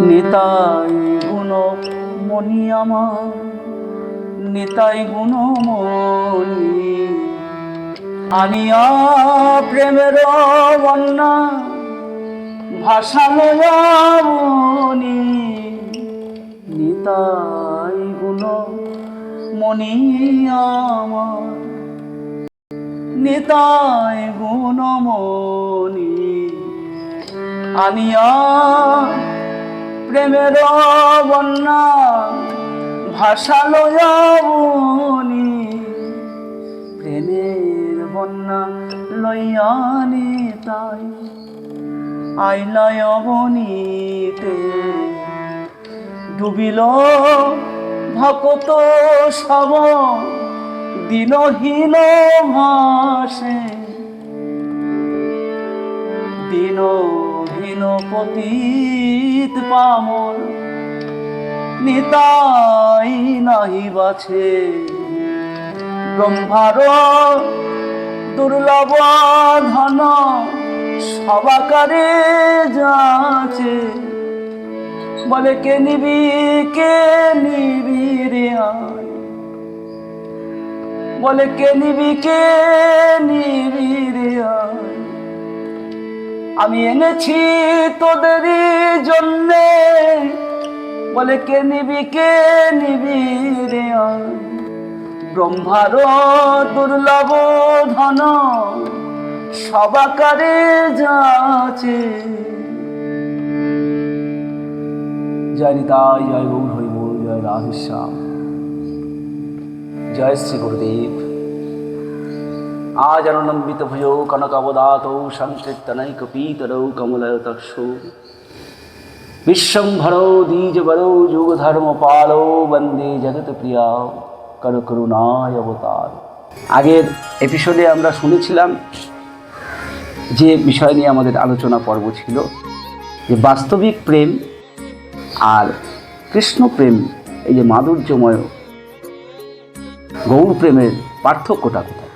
নিতাই গুণমণি আমার, নিতাই গুণমণি, আনিয়া প্রেমের বন্যা ভাসালো যাবনি। নিতাই গুণমণি আমার, নিতাই গুণমণি, আনিয়া প্রেমের বন্যা ভাসালো যাবনি। প্রেমের বন্যা লইয়া নিতাই আইলায় অবনীতে, ডুবিল ভকত সব দিনহীন ভাসে, দিনহীন পতিত পামর নিতাই নাহি বাছে। ব্রহ্মার দুর্লভ ধন সবাকারে যাচ্ছে, বলে কে নিবি রে আয়, বলে কে নিবি রে আয়। আমি এনেছি তোদেরই জন্যে, বলে কে নিবি রে আয়। ব্রহ্মার দুর্লভ ধন সবাকারে যাচ্ছে। জয় নিতাই, জয় গৌর হরিবোল, জয় রাধেশ্যাম, জয় শ্রী গুরুদেব। আজ আনন্দিত ভুজৌ কনকাবদাতৌ সংকীর্তনৈকপীতরৌ কমলতস্যৌ বিশ্বম্ভরৌ দ্বিজবরৌ যুগধর্মপালৌ বন্দে জগৎপ্রিয়া করুণায় অবতার। আগের এপিসোডে আমরা শুনেছিলাম যে বিষয় নিয়ে আমাদের আলোচনা পর্ব ছিল, যে বাস্তবিক প্রেম আর কৃষ্ণ প্রেম, এই যে মাধুর্যময় গৌর প্রেমের পার্থক্যটা কোথায়।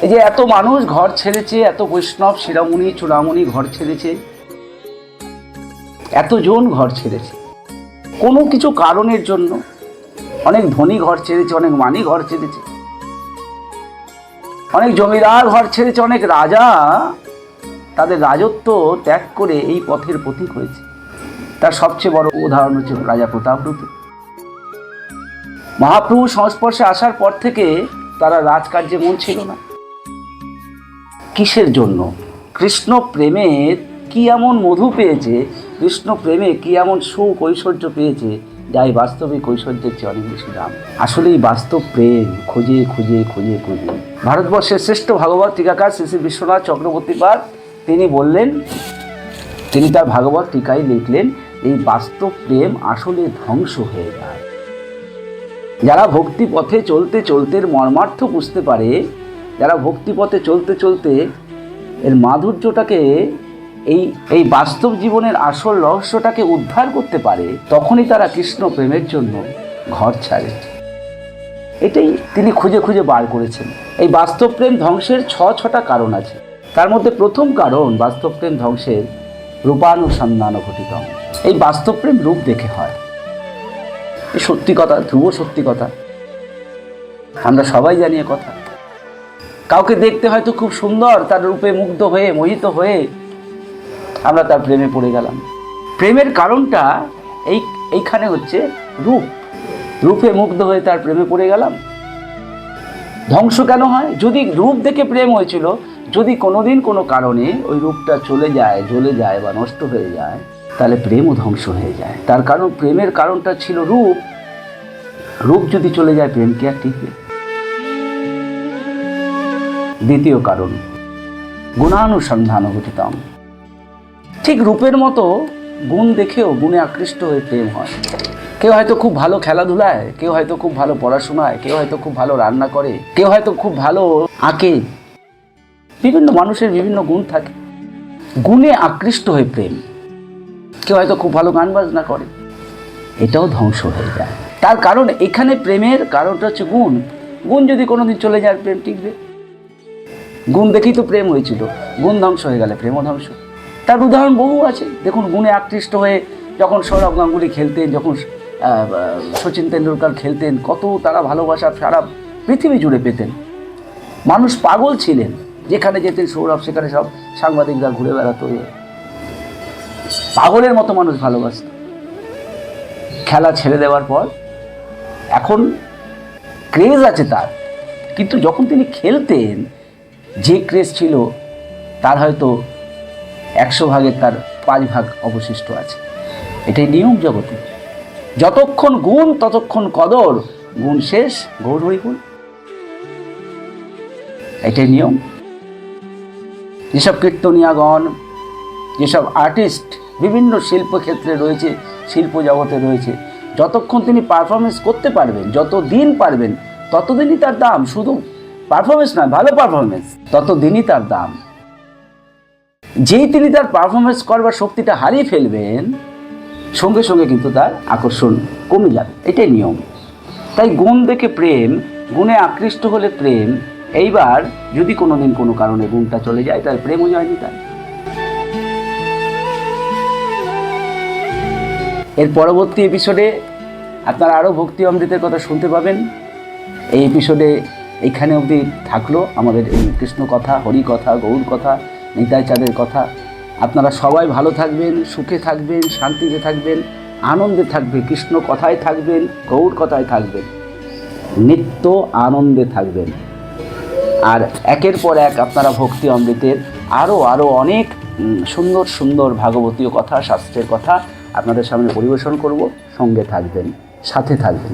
এই যে এত মানুষ ঘর ছেড়েছে, এত বৈষ্ণব শিরামণি চূড়ামণি ঘর ছেড়েছে, এতজন ঘর ছেড়েছে কোনো কিছু কারণের জন্য। অনেক ধনী ঘর ছেড়েছে, অনেক মানি ঘর ছেড়েছে, অনেক জমিদার ঘর ছেড়েছে, অনেক রাজা তাদের রাজত্ব ত্যাগ করে এই পথের পথিক হয়েছে। তার সবচেয়ে বড় উদাহরণ হচ্ছে রাজা প্রতাপরূপ। মহাপ্রভু সংস্পর্শে আসার পর থেকে তারা রাজকার্যে মন ছিল না। কিসের জন্য? কৃষ্ণ প্রেমের কি এমন মধু পেয়েছে, কৃষ্ণ প্রেমে কি এমন সুখ ঐশ্বর্য পেয়েছে, যাই বাস্তবিক ঐশ্বর্যের চেয়ে অনেক বেশি দাম। আসলেই বাস্তব প্রেম খুঁজে খুঁজে খুঁজে খুঁজে ভারতবর্ষের শ্রেষ্ঠ ভাগবত টিকাকার শ্রী শ্রী বিশ্বনাথ চক্রবর্তীপাদ তিনি বললেন, তিনি তার ভাগবত টিকায় লিখলেন, এই বাস্তব প্রেম আসলে ধ্বংস হয়ে যায়। যারা ভক্তি পথে চলতে চলতে মর্মার্থ বুঝতে পারে, যারা ভক্তি পথে চলতে চলতে এর মাধুর্যটাকে, এই বাস্তব জীবনের আসল রহস্যটাকে উদ্ধার করতে পারে, তখনই তারা কৃষ্ণ প্রেমের জন্য ঘর ছাড়ে। এটাই তিনি খুঁজে খুঁজে বার করেছেন। এই বাস্তব প্রেম ধ্বংসের ছটা কারণ আছে। তার মধ্যে প্রথম কারণ বাস্তব প্রেম ধ্বংসের রূপানুসন্ধান ঘটিত। এই বাস্তব প্রেম রূপ দেখে হয়, এই সত্যি কথা, ধ্রুব সত্যি কথা, আমরা সবাই জানি এ কথা। কাউকে দেখতে হয়তো খুব সুন্দর, তার রূপে মুগ্ধ হয়ে মোহিত হয়ে আমরা তার প্রেমে পড়ে গেলাম। প্রেমের কারণটা এইখানে হচ্ছে রূপ। রূপে মুগ্ধ হয়ে তার প্রেমে পড়ে গেলাম। ধ্বংস কেন হয়? যদি রূপ দেখে প্রেম হয়েছিল, যদি কোনোদিন কোনো কারণে ওই রূপটা চলে যায়, জ্বলে যায় বা নষ্ট হয়ে যায়, তাহলে প্রেমও ধ্বংস হয়ে যায়। তার কারণ প্রেমের কারণটা ছিল রূপ। রূপ যদি চলে যায়, প্রেম কি আর টিকবে? দ্বিতীয় কারণ গুণানুসন্ধান ঘটিতাম। ঠিক রূপের মতো গুণ দেখেও গুণে আকৃষ্ট হয়ে প্রেম হয়। কেউ হয়তো খুব ভালো খেলাধুলায়, কেউ হয়তো খুব ভালো পড়াশোনায়, কেউ হয়তো খুব ভালো রান্না করে, কেউ হয়তো খুব ভালো আঁকে। বিভিন্ন মানুষের বিভিন্ন গুণ থাকে, গুণে আকৃষ্ট হয়ে প্রেম। কেউ হয়তো খুব ভালো গান বাজনা করে, এটাও ধ্বংস হয়ে যায়। তার কারণ এখানে প্রেমের কারণটা হচ্ছে গুণ। গুণ যদি কোনোদিন চলে যায়, প্রেম টিকবে? গুণ দেখেই তো প্রেম হয়েছিল, গুণ ধ্বংস হয়ে গেলে প্রেমও ধ্বংস। তার উদাহরণ বহু আছে। দেখুন, গুণে আকৃষ্ট হয়ে যখন সৌরভ গাঙ্গুলি খেলতেন, যখন সচিন তেন্ডুলকর খেলতেন, কত তারা ভালোবাসা সারা পৃথিবী জুড়ে পেতেন। মানুষ পাগল ছিলেন, যেখানে যেতেন সৌরভ সেখানে সব সাংবাদিকরা ঘুরে বেড়াতো, পাগলের মতো মানুষ ভালোবাসত। খেলা ছেড়ে দেওয়ার পর এখন ক্রেজ আছে তার, কিন্তু যখন তিনি খেলতেন যে ক্রেজ ছিল তার হয়তো 100 ভাগের তার 5 ভাগ অবশিষ্ট আছে। এটাই নিয়ম জগতে। যতক্ষণ গুণ ততক্ষণ কদর, গুণ শেষ গৌর হরিগুণ, এটাই নিয়ম। যেসব কীর্তনিয়াগণ, যেসব আর্টিস্ট বিভিন্ন শিল্পক্ষেত্রে রয়েছে, শিল্প জগতে রয়েছে, যতক্ষণ তিনি পারফরমেন্স করতে পারবেন, যত দিন পারবেন ততদিনই তার দাম। শুধু পারফরমেন্স নয়, ভালো পারফরমেন্স, ততদিনই তার দাম। যেই তিনি তার পারফরমেন্স করবার শক্তিটা হারিয়ে ফেলবেন, সঙ্গে সঙ্গে কিন্তু তার আকর্ষণ কমে যাবে। এটাই নিয়ম। তাই গুণ দেখে প্রেম, গুণে আকৃষ্ট হলে প্রেম। এইবার যদি কোনোদিন কোনো কারণে গুণটা চলে যায়, তাহলে প্রেমও যায়নি তার। এর পরবর্তী এপিসোডে আপনারা আরও ভক্তি অমৃতের কথা শুনতে পাবেন। এই এপিসোডে এইখানে অবধি থাকলো আমাদের এই কৃষ্ণ কথা, হরি কথা, গৌর কথা, নিতাই চাঁদের কথা। আপনারা সবাই ভালো থাকবেন, সুখে থাকবেন, শান্তিতে থাকবেন, আনন্দে থাকবেন, কৃষ্ণ কথায় থাকবেন, গৌর কথায় থাকবেন, নিত্য আনন্দে থাকবেন। আর একের পর এক আপনারা ভক্তি অমৃতের আরও অনেক সুন্দর সুন্দর ভাগবতীয় কথা, শাস্ত্রের কথা আপনাদের সামনে পরিবেশন করব। সঙ্গে থাকবেন, সাথে থাকবেন।